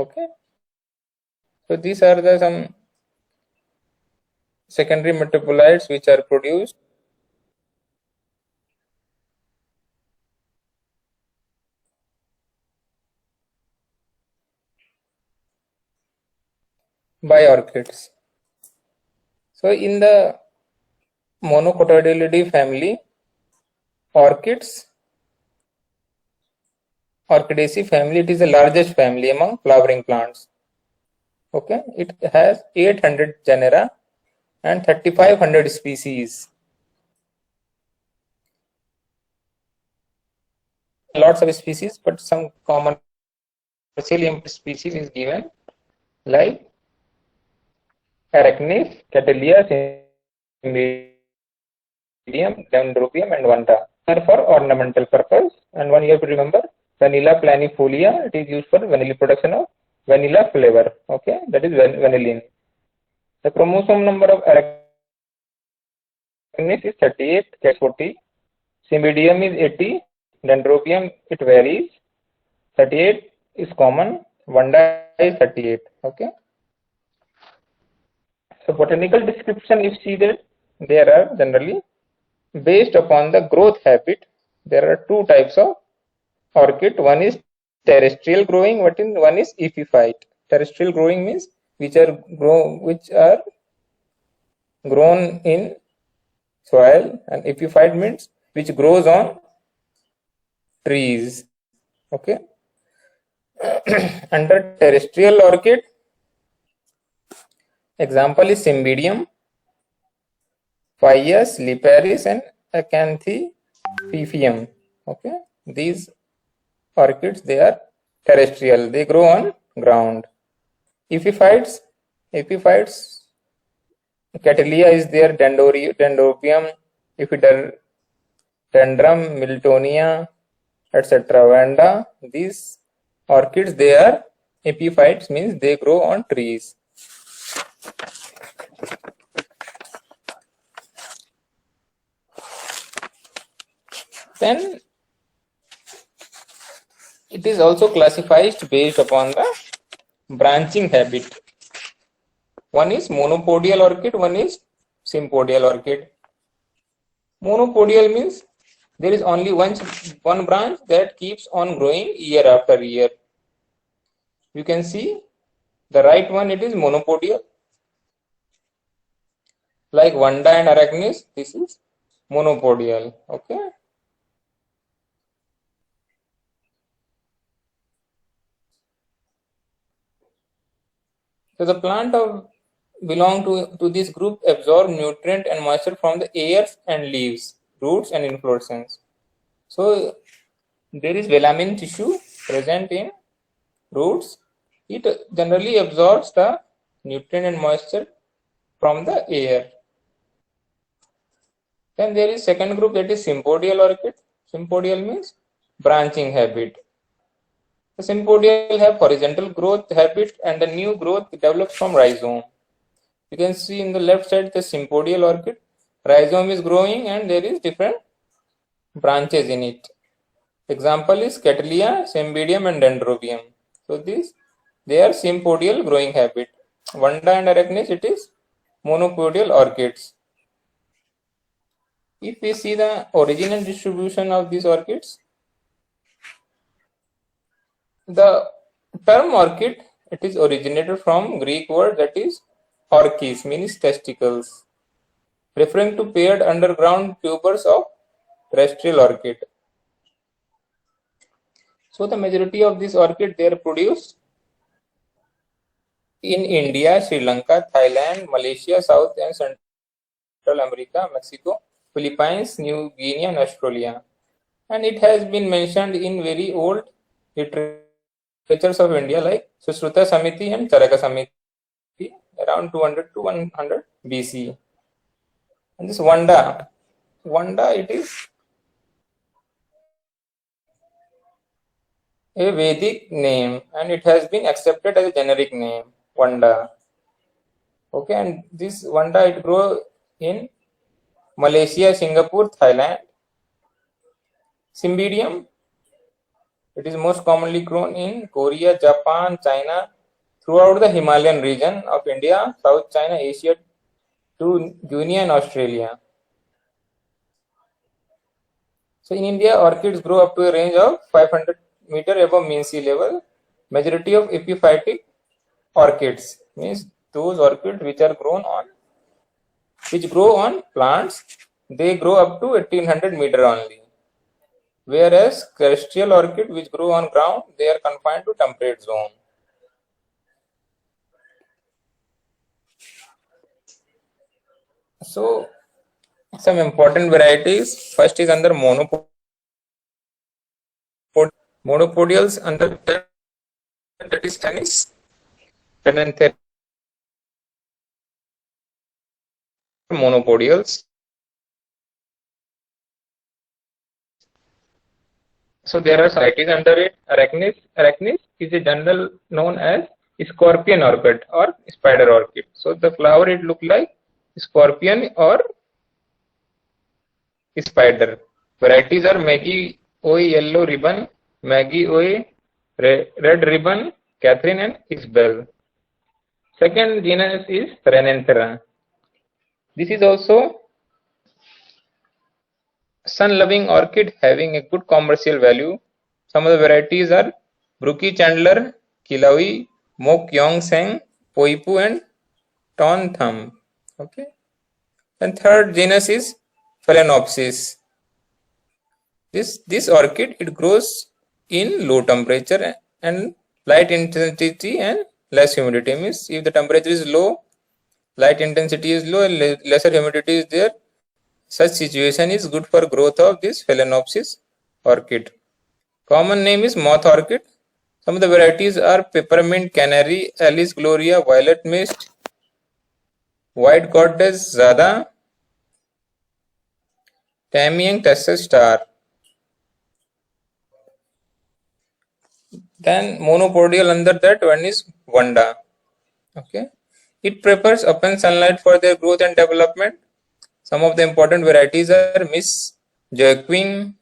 Okay, so these are the some secondary metabolites which are produced by orchids. So in the monocotyledonid family, orchids, Orchidaceae family, it is the largest family among flowering plants. Okay, it has 800 genera and 3500 species. Lots of species, but some common species is given like Arachnis, Catalea, Cymbidium, Dendrobium, and Vanda are for ornamental purpose. And one you have to remember, Vanilla planifolia, it is used for vanilla production of vanilla flavor. Okay, that is vanillin. The chromosome number of Arachnis is 38, Cat 40. Cymbidium is 80. Dendrobium, it varies. 38 is common. Vanda is 38. Okay. So botanical description, if see that there are generally based upon the growth habit. There are two types of orchid. One is terrestrial growing, one is epiphyte. Terrestrial growing means which are grown in soil, and epiphyte means which grows on trees. Okay. Under terrestrial orchid, example is Cymbidium, Phaeus, Liparis, and Acanthophyphium. Okay, these orchids, they are terrestrial, they grow on ground. Epiphytes, Catalea is there, Dendrobium, Epidendrum, Miltonia, etc. Vanda, these orchids, they are epiphytes, means they grow on trees. Then it is also classified based upon the branching habit. One is monopodial orchid, one is sympodial orchid. Monopodial means there is only one branch that keeps on growing year after year. You can see the right one, it is monopodial. Like Vanda and Arachnis, this is monopodial. Okay. So the plant belong to this group absorb nutrient and moisture from the air and leaves, roots and inflorescence. So there is velamin tissue present in roots. It generally absorbs the nutrient and moisture from the air. Then there is second group, that is sympodial orchid. Sympodial means branching habit. The sympodial have horizontal growth habit, and the new growth develops from rhizome. You can see in the left side the sympodial orchid. Rhizome is growing and there is different branches in it. Example is Catalea, Cymbidium, and Dendrobium. So they are sympodial growing habit. Vanda and Arachnis, it is monopodial orchids. If we see the origin and distribution of these orchids, the term orchid, it is originated from Greek word that is orchis, means testicles, referring to paired underground tubers of terrestrial orchid. So the majority of these orchid, they are produced in India, Sri Lanka, Thailand, Malaysia, South and Central America, Mexico, Philippines, New Guinea, and Australia. And it has been mentioned in very old literatures of India like Sushruta Samiti and Charaka Samiti around 200 to 100 BC. And this Vanda, it is a Vedic name and it has been accepted as a generic name, Vanda. Okay, and this Vanda, it grows in Malaysia, Singapore, Thailand. Cymbidium, It is most commonly grown in Korea, Japan, China, throughout the Himalayan region of India, South China, Asia to Guinea and Australia. So in India, orchids grow up to a range of 500 meter above mean sea level. Majority of epiphytic orchids means those orchids which grow on plants, they grow up to 1800 meter only. Whereas terrestrial orchid which grow on ground, they are confined to temperate zone. So some important varieties. First is under monopodials under that is tennis, penanthera monopodials. So there are varieties under it. Arachnis is a general known as scorpion orchid or spider orchid. So the flower it look like scorpion or spider. Varieties are Maggie Oi yellow ribbon, Maggie Oi red ribbon, Catherine and Isabel. Second genus is Renanthera. This is also sun-loving orchid having a good commercial value. Some of the varieties are Brookie Chandler, Kilaui, Mok Yong Sang, Poipu and Ton Thumb. Okay. And third genus is Phalaenopsis. This orchid it grows in low temperature and light intensity and less humidity. Means if the temperature is low, light intensity is low and lesser humidity is there, such situation is good for growth of this Phalaenopsis orchid. Common name is moth orchid. Some of the varieties are peppermint canary, Alice gloria, violet mist, white goddess zada, Tamiang Texas star. Then monopodial under that one is Vanda. Okay. It prefers open sunlight for their growth and development. Some of the important varieties are Miss Joaquin,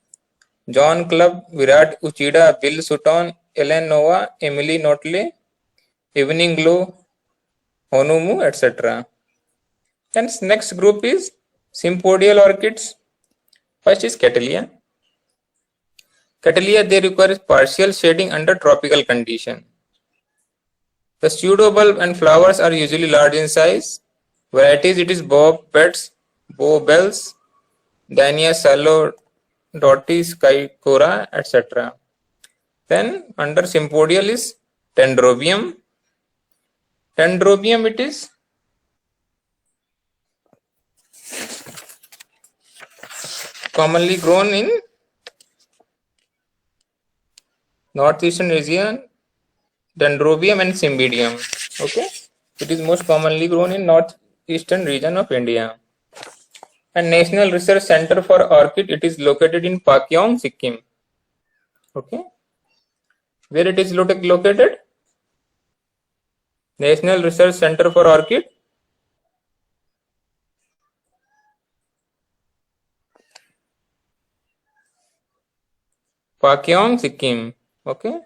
John Club, Virat Uchida, Bill Sutton, Ellen Nova, Emily Notley, Evening Glow, Honumu, etc. Then next group is sympodial orchids. First is Catalia. Catalia they require partial shading under tropical condition. The pseudobulb and flowers are usually large in size. Varieties it is bob beds, bow bells, Dania Salodotis, Kaikora, etc. Then under sympodial is Dendrobium. Dendrobium it is commonly grown in northeastern region, Dendrobium and Cymbidium. Okay, it is most commonly grown in northeastern region of India. And National Research Center for Orchid, it is located in Pakyong, Sikkim. Okay, where it is located? National Research Center for Orchid. Pakyong, Sikkim. Okay.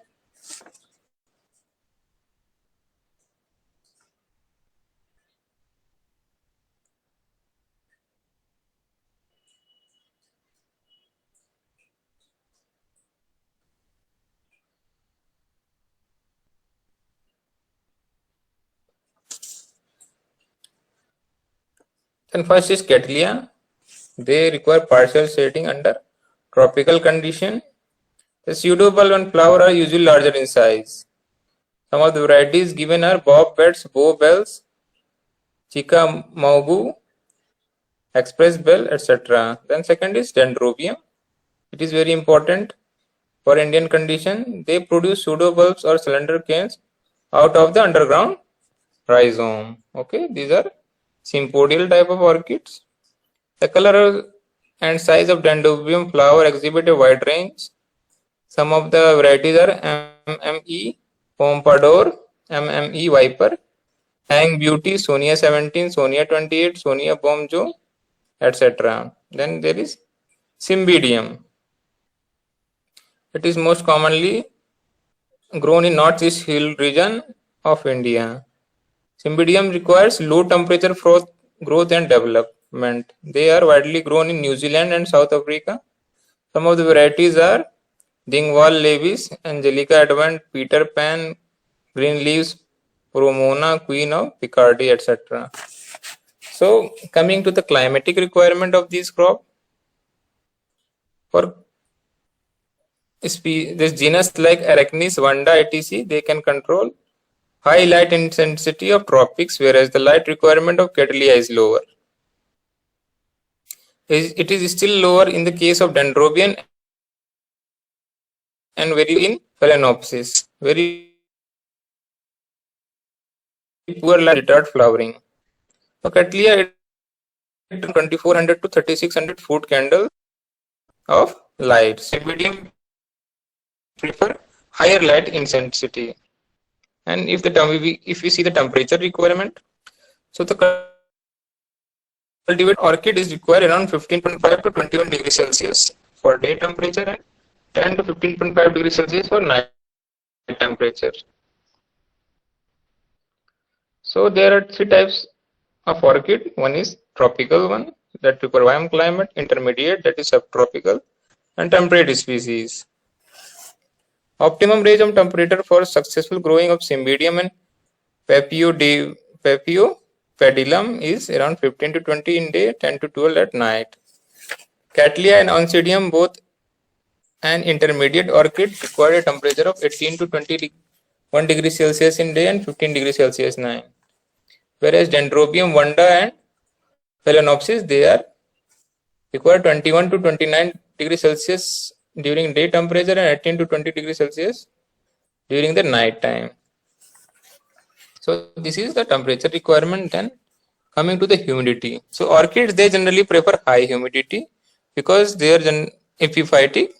Then first is Cattleya. They require partial shading under tropical condition. The pseudobulb and flower are usually larger in size. Some of the varieties given are bob beds, bow bells, Chickamauga, express bell, etc. Then second is Dendrobium. It is very important for Indian condition. They produce pseudobulbs or cylinder canes out of the underground rhizome. Okay, these are sympodial type of orchids. The color and size of Dendrobium flower exhibit a wide range. Some of the varieties are MME Pompadour, MME Viper, Hang Beauty, Sonia 17, Sonia 28, Sonia Bomjo, etc. Then there is Cymbidium. It is most commonly grown in northeast hill region of India. Cymbidium requires low temperature for growth and development. They are widely grown in New Zealand and South Africa. Some of the varieties are Dingwall leavis, Angelica advent, Peter Pan, green leaves, Pomona, Queen of Picardy, etc. So, coming to the climatic requirement of these crop, for this genus like Arachnis, Vanda, etc., they can control high light intensity of tropics, whereas the light requirement of Cattleya is lower. It is still lower in the case of Dendrobium and very in Phalaenopsis. Very poor light retard flowering. For Cattleya, it 2400 to 3600 foot candle of light. Cymbidium prefer higher light intensity. And if we see the temperature requirement, so the cultivated orchid is required around 15.5 to 21 degrees Celsius for day temperature and 10 to 15.5 degrees Celsius for night temperature. So there are three types of orchid. One is tropical one that require warm climate, intermediate that is subtropical, and temperate species. Optimum range of temperature for successful growing of Cymbidium and Papilio is around 15 to 20 in day, 10 to 12 at night. Cattleya and Oncidium, both an intermediate orchid, require a temperature of 18 to 21 degrees Celsius in day and 15 degrees Celsius night. Whereas Dendrobium, Vanda and Phalaenopsis, they are require 21 to 29 degrees Celsius during day temperature and 18 to 20 degrees Celsius during the night time. So this is the temperature requirement. Then coming to the humidity. So orchids, they generally prefer high humidity because they are epiphytic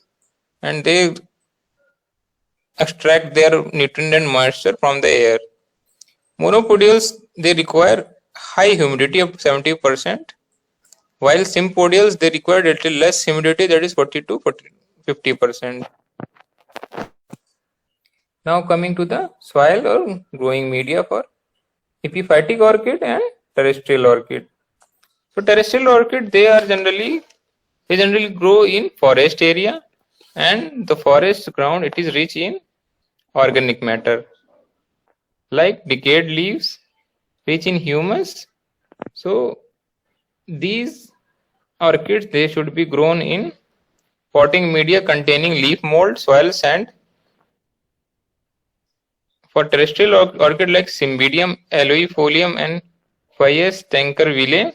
and they extract their nutrient and moisture from the air. Monopodials, they require high humidity of 70%, while sympodials, they require a little less humidity, that is 40 to 50%. Now coming to the soil or growing media for epiphytic orchid and terrestrial orchid. So terrestrial orchid, they generally grow in forest area, and the forest ground, it is rich in organic matter like decayed leaves, rich in humus. So these orchids, they should be grown in potting media containing leaf mold, soil, sand. For terrestrial orchid like Cymbidium, aloifolium and Phaeus tankerville,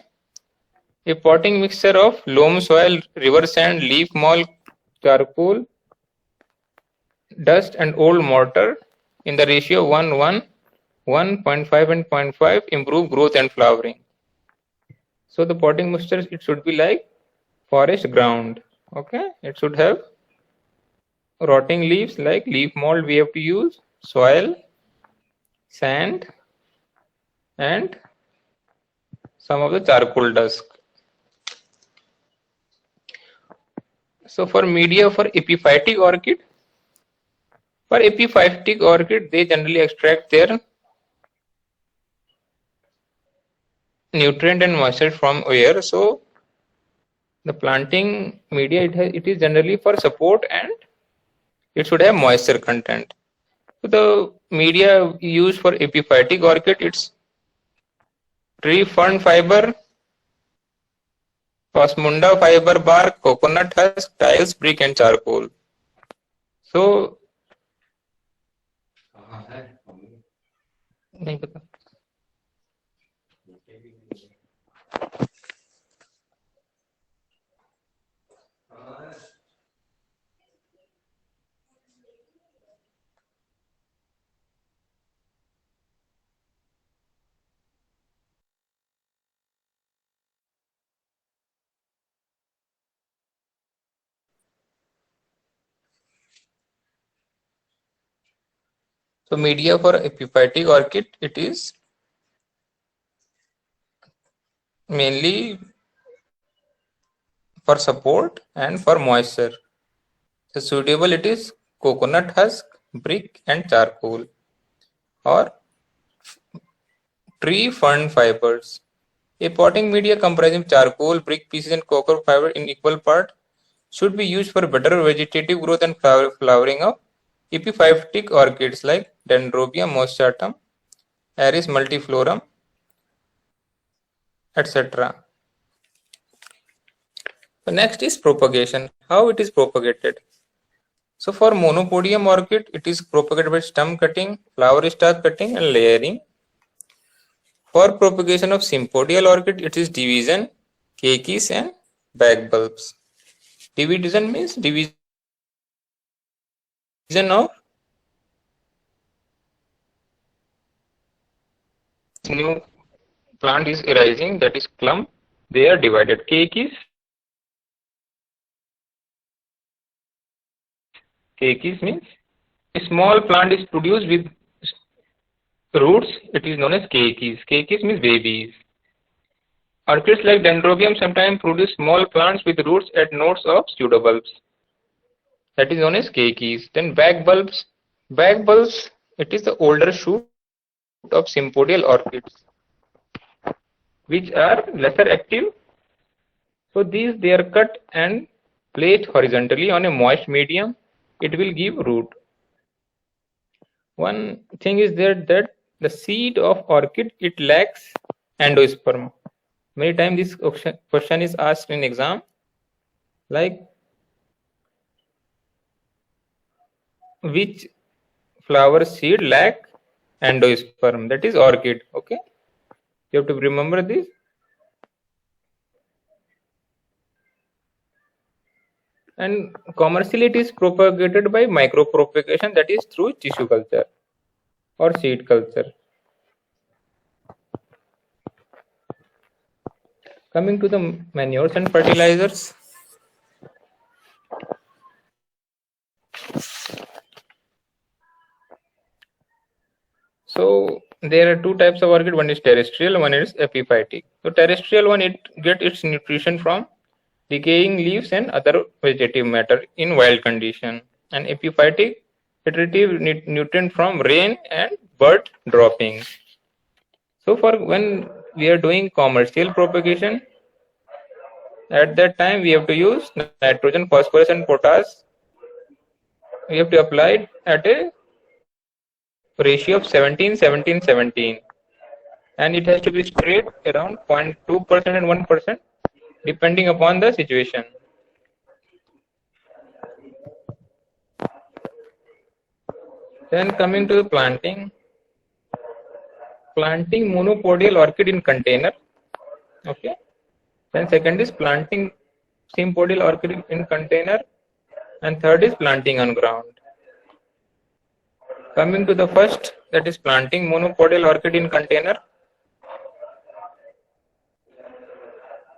a potting mixture of loam soil, river sand, leaf mold, charcoal, dust and old mortar in the ratio 1:1, 1.5 and 0.5 improve growth and flowering. So the potting mixture, it should be like forest ground. Okay, it should have rotting leaves like leaf mold we have to use, soil, sand and some of the charcoal dust. So for media for epiphytic orchid, they generally extract their nutrient and moisture from air. So the planting media, it is generally for support and it should have moisture content. So the media used for epiphytic orchid, it's tree fern fiber, osmunda fiber bark, coconut husk, tiles, brick and charcoal. So नहीं पता. So media for epiphytic orchid, it is mainly for support and for moisture. The suitable it is coconut husk, brick and charcoal or tree fern fibers. A potting media comprising charcoal, brick pieces and cocoa fiber in equal part should be used for better vegetative growth and flowering of epiphytic orchids like Dendrobium moschatum, Aries multiflorum, etc. So next is propagation. How it is propagated? So for monopodium orchid, it is propagated by stem cutting, flower stalk cutting and layering. For propagation of sympodial orchid, it is division, cakeys and bag bulbs. Division means division of new plant is arising, that is clump. They are divided. Cakeys means a small plant is produced with roots. It is known as cakeys. Cakeys means babies. Orchids like Dendrobium sometimes produce small plants with roots at nodes of pseudobulbs. That is known as cakeys. Then bag bulbs. Bag bulbs, it is the older shoot of sympodial orchids, which are lesser active. So these they are cut and placed horizontally on a moist medium. It will give root. One thing is there that the seed of orchid it lacks endosperm. Many times this question is asked in exam, like which flower seed lack endosperm, that is orchid. Okay, you have to remember this. And commercially it is propagated by micropropagation, that is through tissue culture or seed culture. Coming to the manures and fertilizers. So there are two types of orchid. One is terrestrial, one is epiphytic. So terrestrial one, it gets its nutrition from decaying leaves and other vegetative matter in wild condition. And epiphytic, it retrieves nutrient from rain and bird droppings. So for when we are doing commercial propagation, at that time we have to use nitrogen, phosphorus and potash. We have to apply it at a ratio of 17-17-17, and it has to be sprayed around 0.2% and 1% depending upon the situation. Then coming to the planting monopodial orchid in container. Okay. Then second is planting sympodial orchid in container, and third is planting on ground. Coming to the first, that is planting monopodial orchid in container.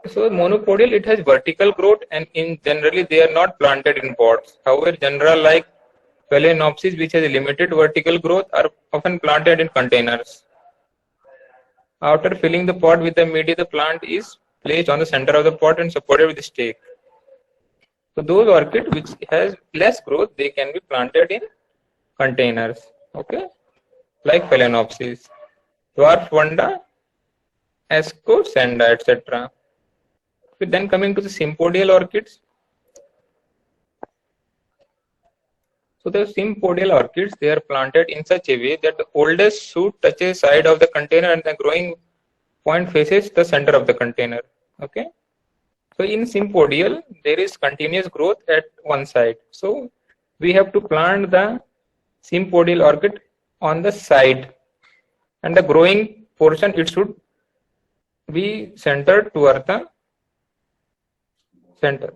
So monopodial, it has vertical growth, and in generally they are not planted in pots. However, general like Phalaenopsis, which has a limited vertical growth, are often planted in containers. After filling the pot with the media, the plant is placed on the center of the pot and supported with a stake. So those orchids which has less growth, they can be planted in containers. Okay, like Phalaenopsis, dwarf vanda, Ascosenda, etc. Then coming to the sympodial orchids. So the sympodial orchids, they are planted in such a way that the oldest shoot touches side of the container and the growing point faces the center of the container. Okay. So in sympodial, there is continuous growth at one side. So we have to plant the sympodial orchid on the side, and the growing portion, it should be centered toward the center.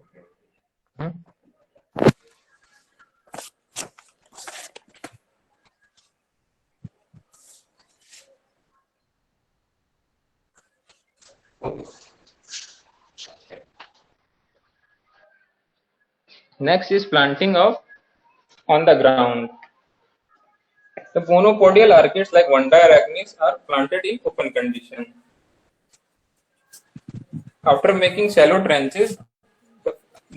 Next is planting of on the ground. The monopodial orchids like Vanda arachnis are planted in open condition. After making shallow trenches,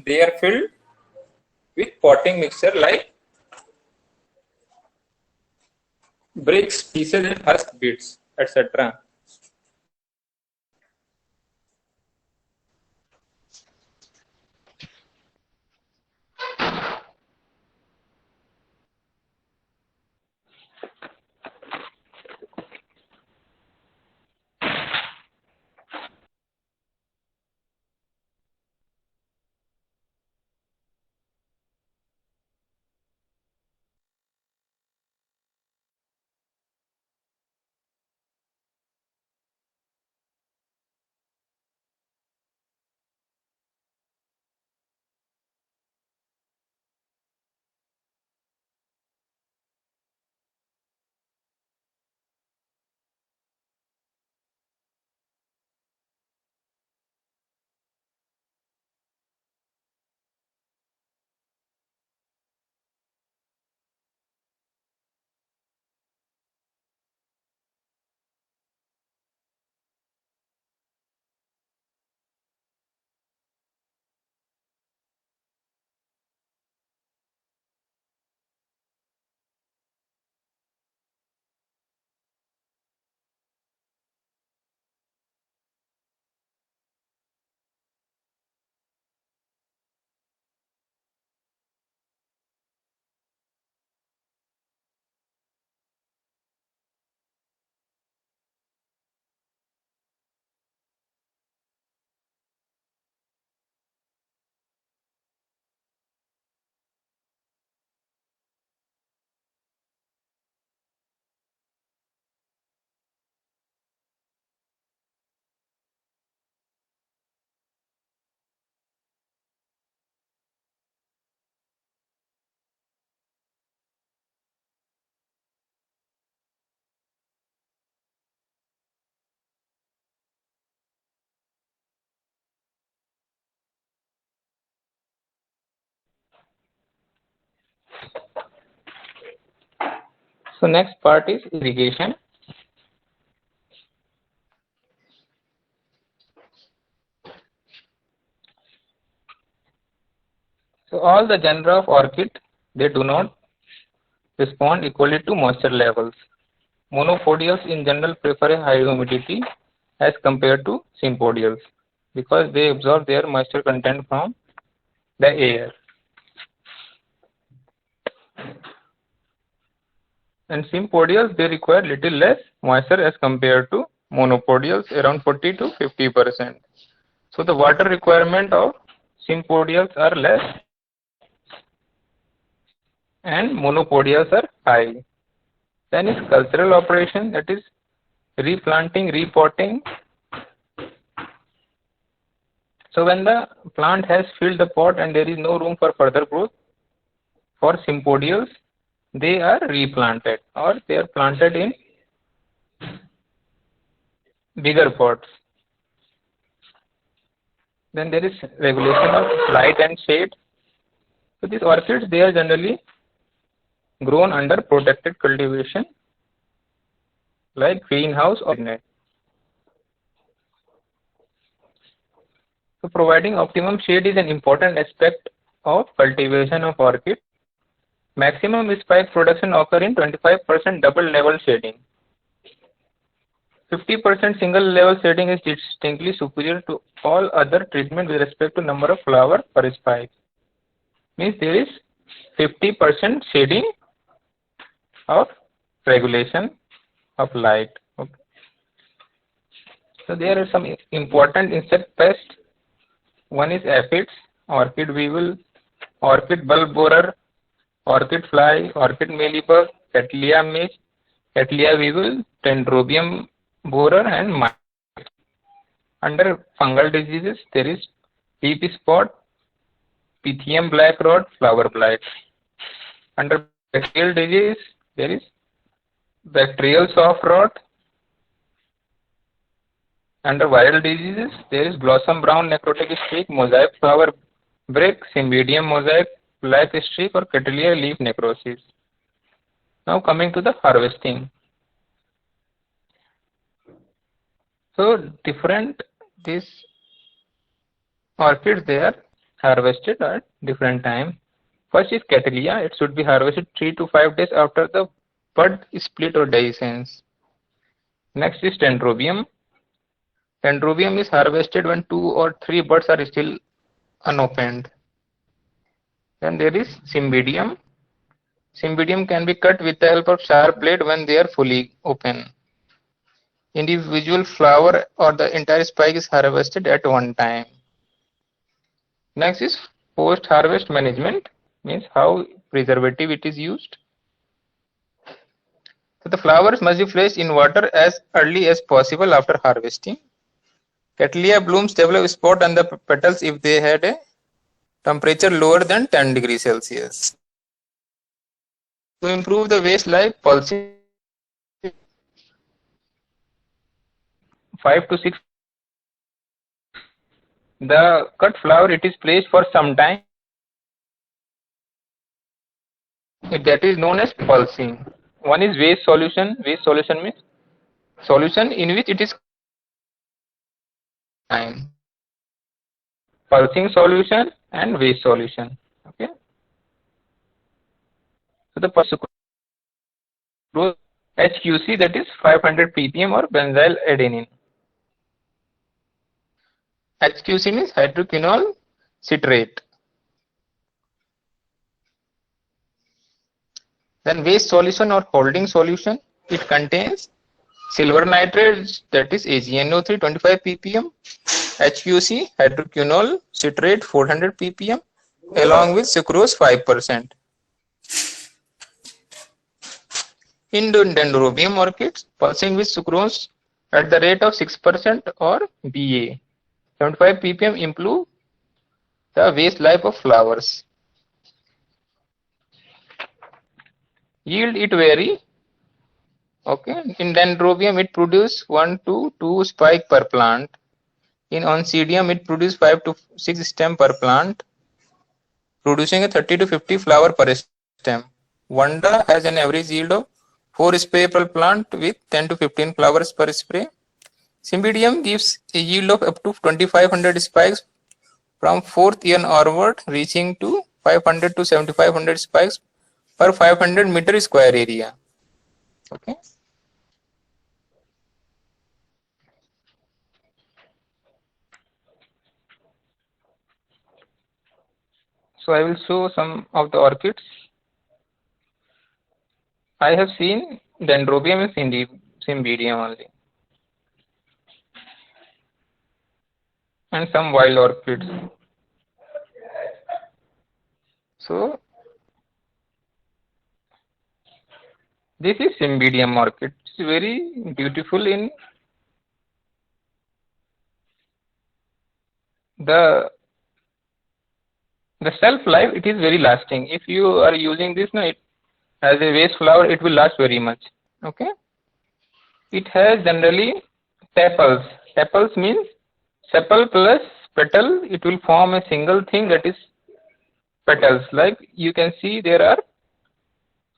they are filled with potting mixture like bricks, pieces, and husk bits, etc. So next part is irrigation. So all the genera of orchid, they do not respond equally to moisture levels. Monopodials in general prefer a high humidity as compared to sympodials because they absorb their moisture content from the air. And sympodials, they require little less moisture as compared to monopodials, around 40 to 50%. So the water requirement of sympodials are less and monopodials are high. Then is cultural operation, that is replanting, repotting. So when the plant has filled the pot and there is no room for further growth, for sympodials, they are replanted or they are planted in bigger pots. Then there is regulation of light and shade. So these orchids, they are generally grown under protected cultivation like greenhouse or net. So providing optimum shade is an important aspect of cultivation of orchid. Maximum spike production occur in 25% double level shading. 50% single level shading is distinctly superior to all other treatment with respect to number of flower per spike. Means there is 50% shading of regulation of light. Okay. So there are some important insect pests. One is aphids, orchid weevil, orchid bulb borer, orchid fly, orchid mealybug, Cattleya midge, Cattleya weevil, Dendrobium borer, and mite. Under fungal diseases, there is leaf spot, Pythium black rot, flower blight. Under bacterial disease, there is bacterial soft rot. Under viral diseases, there is blossom brown necrotic streak, mosaic flower break, Cymbidium mosaic, black streak, or Cattleya leaf necrosis. Now coming to the harvesting. So different these orchids, they are harvested at different time. First is Cattleya. It should be harvested 3 to 5 days after the bud split or dehiscence. Next is Dendrobium. Dendrobium is harvested when 2 or 3 buds are still unopened. Then there is Cymbidium. Cymbidium can be cut with the help of sharp blade when they are fully open. Individual flower or the entire spike is harvested at one time. Next is post-harvest management, means how preservative it is used. So the flowers must be placed in water as early as possible after harvesting. Cattleya blooms develop spot on the petals if they had a temperature lower than 10 degrees Celsius. To improve the waste life, pulsing 5 to 6. The cut flower it is placed for some time. That is known as pulsing. One is waste solution. Waste solution means solution in which it is time. Pulsing solution and waste solution. Okay. So the sucrose HQC, that is 500 ppm or benzyl adenine. HQC means hydroquinol citrate. Then waste solution or holding solution, it contains silver nitrate, that is AgNO3 25 ppm, HQC hydroquinol citrate 400 ppm along with sucrose 5%. In Dendrobium orchids, pulsing with sucrose at the rate of 6% or BA 75 ppm improve the waste life of flowers. Yield it vary. Okay, in Dendrobium it produces 1 to 2 spike per plant. In Oncidium it produces 5 to 6 stem per plant, producing a 30 to 50 flower per stem. Vanda has an average yield of 4 spray per plant with 10 to 15 flowers per spray. Cymbidium gives a yield of up to 2500 spikes from 4th year onward, reaching to 500 to 7500 spikes per 500 meter square area. Okay. So I will show some of the orchids. I have seen Dendrobium and Cymbidium only, and some wild orchids. So this is Cymbidium orchid. It's very beautiful in the shelf life. It is very lasting. If you are using this now, as a waste flower, it will last very much. Okay. It has generally sepals. Sepals means sepal plus petal. It will form a single thing, that is petals. Like you can see, there are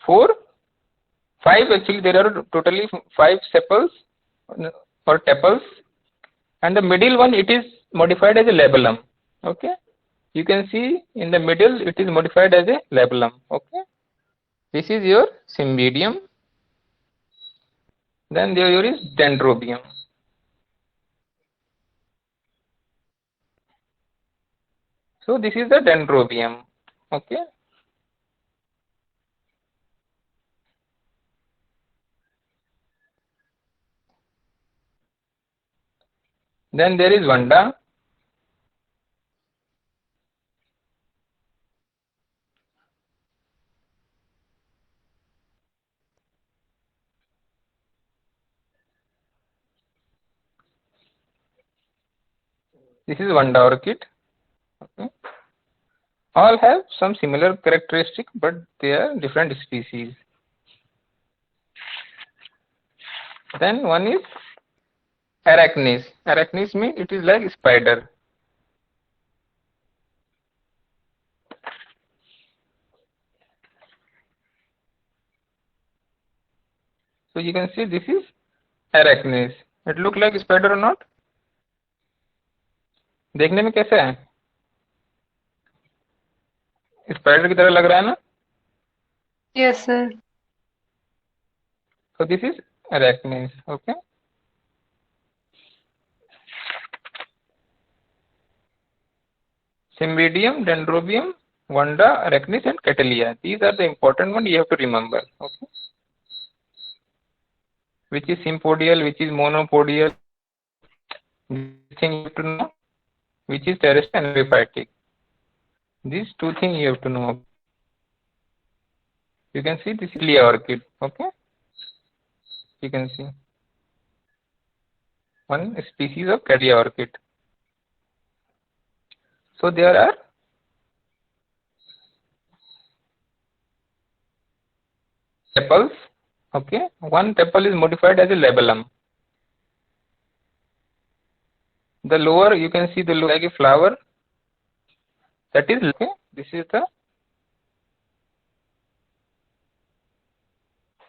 5 actually. There are totally 5 sepals or tepals, and the middle one it is modified as a labellum. Okay. You can see in the middle it is modified as a labellum. Okay. This is your Cymbidium. Then there is Dendrobium. So this is the Dendrobium. Okay. Then there is Vanda. This is Vanda orchid. Okay. All have some similar characteristic, but they are different species. Then one is Arachnis. Arachnis means it is like spider. So you can see this is Arachnis. It look like spider or not? देखने में कैसा है? Spider की तरह लग रहा है ना? Yes, sir. So this is arachnids. Okay. Cymbidium, Dendrobium, Vanda, Arachnis, and Catalea. These are the important ones you have to remember. Okay. Which is sympodial, which is monopodial. This thing you have to know. Which is terrestrial and epiphytic. These two things you have to know. You can see this is Cattleya orchid. Okay. You can see one species of Cattleya orchid. So there are tepals. Okay. One tepal is modified as a labellum. The lower you can see the like a flower. That is okay. This is the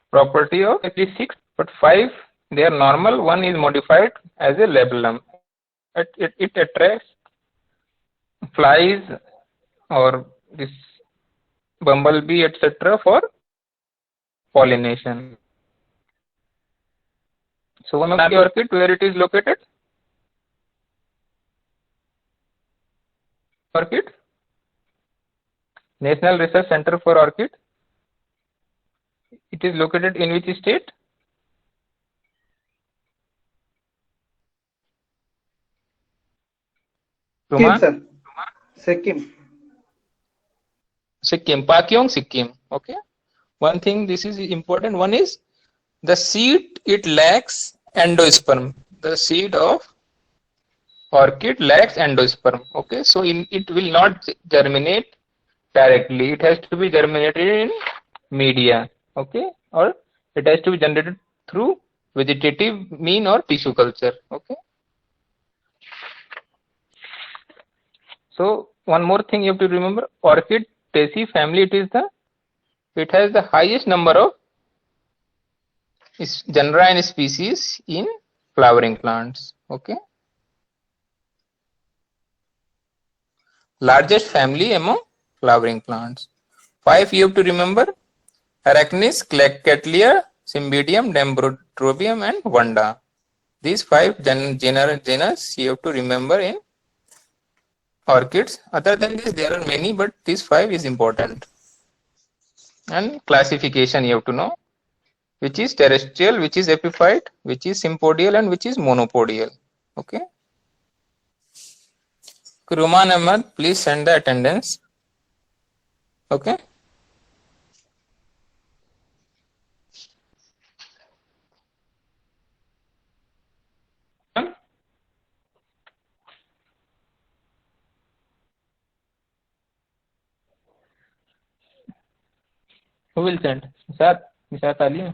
property of at least 6, but 5 they are normal. One is modified as a labellum. It attracts flies or this bumblebee etc. for pollination. So one of the orchid where it is located? Orchid? National Research Center for Orchid. It is located in which state? Sikkim, Roman? sir. Sikkim. Sikkim. Pakyong, Sikkim. Okay. One thing this is important. One is the seed it lacks endosperm. The seed of orchid lacks endosperm. Okay. So it will not germinate directly. It has to be germinated in media. Okay. Or it has to be generated through vegetative mean or tissue culture. Okay. So one more thing you have to remember, Orchidaceae family, it has the highest number of genera and species in flowering plants. Okay. Largest family among flowering plants. 5 you have to remember, Arachnis, Cattleya, Cymbidium, Dendrobium and Vanda. These 5 genus you have to remember in orchids. Other than this there are many, but these 5 is important. And classification you have to know, which is terrestrial, which is epiphyte, which is sympodial and which is monopodial. Okay. Ruman Ahmad, please send the attendance. Okay. Who will send? Nishat Ali.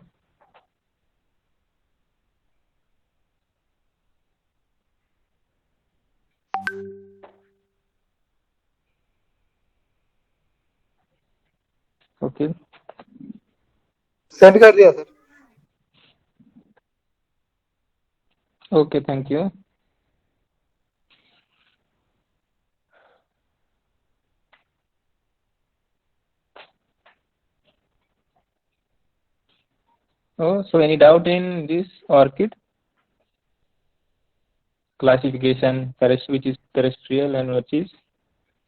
Okay. Send कर दिया sir. Okay, thank you. Oh, so any doubt in this orchid? Classification, which is terrestrial and which is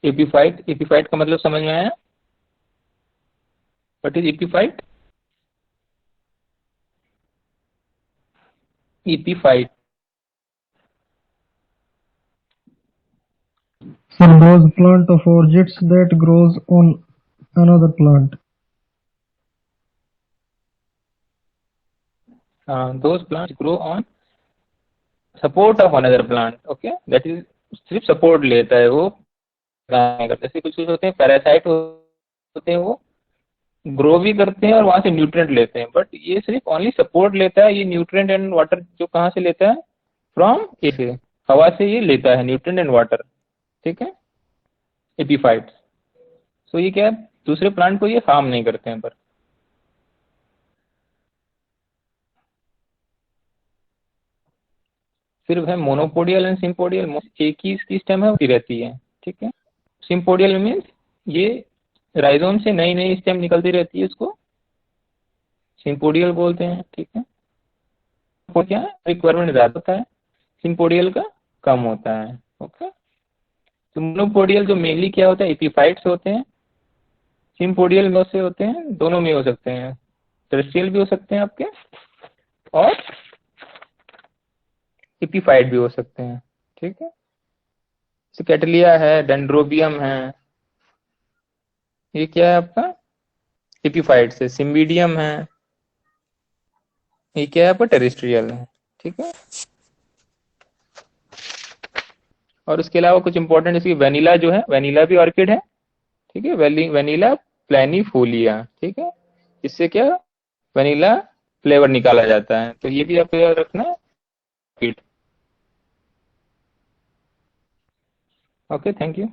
epiphyte. Epiphyte का मतलब समझ में आया? What is epiphyte? Epiphyte. So those plant of orchids that grows on another plant. Those plants grow on support of another plant. Okay, that is सिर्फ support लेता है वो, जैसे कुछ होते हैं पैरासाइट होते हैं, वो ग्रो भी करते हैं और वहां से न्यूट्रिएंट लेते हैं, बट ये सिर्फ ओनली सपोर्ट लेता है। ये न्यूट्रिएंट एंड वाटर जो कहाँ से लेता है? फ्रॉम एयर, हवा से ये लेता है न्यूट्रिएंट एंड वाटर। ठीक है, एपीफाइट्स। सो ये क्या है, दूसरे प्लांट को ये हार्म नहीं करते हैं। पर फिर है मोनोपोडियल एंड सिम्पोडियल। एक ही इसकी स्टेम है, होती रहती है। ठीक है, सिम्पोडियल मीन्स ये राइजोम से नई नई स्टेम निकलती रहती है, उसको सिम्पोडियल बोलते हैं। ठीक है, वो क्या रिक्वायरमेंट ज्यादा होता है, सिम्पोडियल का कम होता है। ओके, तो मोनोपोडियल जो मेनली क्या होता है, एपीफाइट्स होते हैं। सिम्पोडियल में से होते हैं, दोनों में हो सकते हैं, टेरेस्ट्रियल भी हो सकते हैं आपके और एपीफाइट भी हो सकते हैं। ठीक है, कैटलिया है, डेंड्रोबियम है, ये क्या है आपका एपीफाइट से। सिम्बिडियम है, ये क्या है आपका टेरेस्ट्रियल है। ठीक है, और उसके अलावा कुछ इंपॉर्टेंट, इसकी वेनिला जो है, वेनिला भी ऑर्किड है। ठीक है, वेनिला प्लेनिफोलिया। ठीक है, इससे क्या वेनिला फ्लेवर निकाला जाता है, तो ये भी आपको याद रखना है। Okay, thank you.